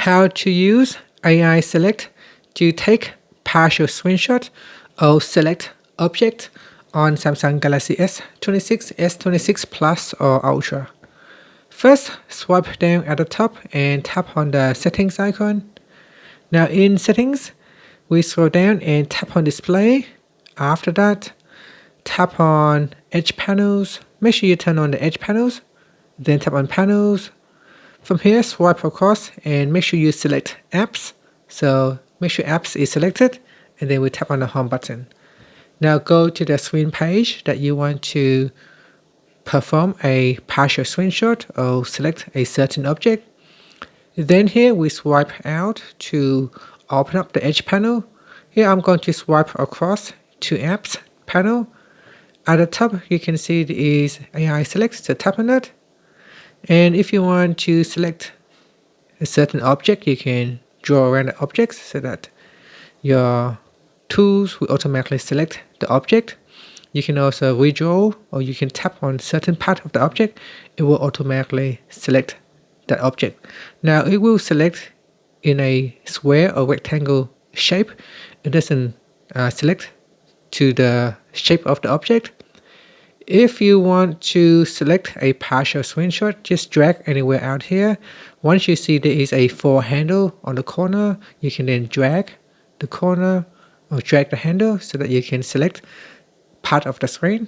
how to use AI Select to take partial screenshot or select object on Samsung Galaxy S26, S26 Plus or Ultra. First, swipe down at the top and tap on the settings icon. Now in settings, we scroll down and tap on display. After that, tap on edge panels. Make sure you turn on the edge panels. Then tap on panels. From here, swipe across and make sure you select apps. So make sure apps is selected, and then we tap on the home button. Now go to the screen page that you want to perform a partial screenshot or select a certain object. Then here we swipe out to open up the edge panel. Here I'm going to swipe across to apps panel. At the top you can see there is AI Select, so tap on that. And if you want to select a certain object, you can draw around the objects so that your tools will automatically select the object. You can also redraw, or you can tap on certain part of the object. It will automatically select that object. Now it will select in a square or rectangle shape. It doesn't select to the shape of the object. If you want to select a partial screenshot, just drag anywhere out here. Once you see there is a 4 handle on the corner, you can then drag the corner or drag the handle so that you can select part of the screen,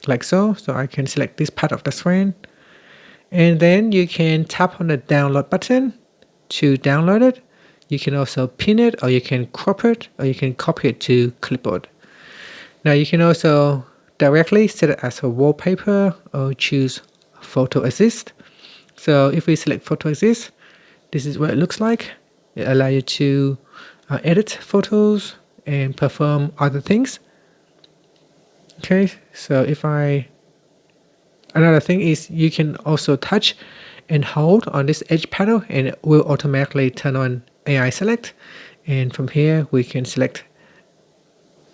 like so. So I can select this part of the screen. And then you can tap on the download button to download it. You can also pin it, or you can crop it, or you can copy it to clipboard. Now you can also directly set it as a wallpaper or choose photo assist. So if we select photo assist, this is what it looks like. It allows you to edit photos and perform other things. Okay, so another thing is you can also touch and hold on this edge panel, and it will automatically turn on AI Select. And from here we can select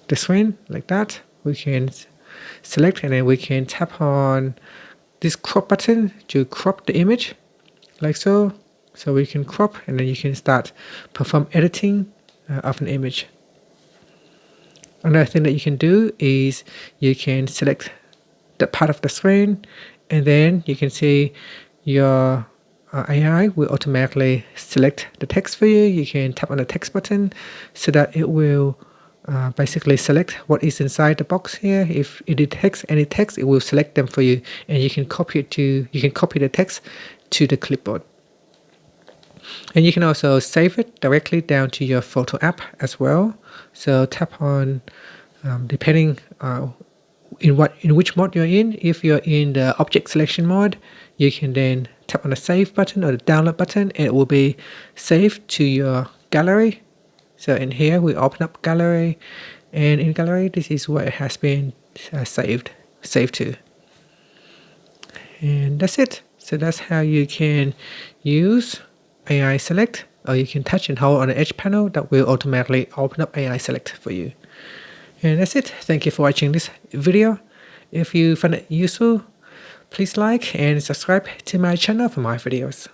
the screen like that. We can select, and then we can tap on this crop button to crop the image, like so. So we can crop, and then you can start perform editing of an image. Another thing that you can do is you can select the part of the screen, and then you can see your AI will automatically select the text for you. You can tap on the text button so that it will basically select what is inside the box here. If it detects any text, it will select them for you, and you can copy the text to the clipboard. And you can also save it directly down to your photo app as well. So tap on depending in which mode you're in. If you're in the object selection mode, you can then tap on the save button or the download button, and it will be saved to your gallery. So in here we open up gallery, and in gallery this is where it has been saved to. And that's it. So that's how you can use AI Select, or you can touch and hold on the edge panel that will automatically open up AI Select for you. And that's it. Thank you for watching this video. If you found it useful, please like and subscribe to my channel for more videos.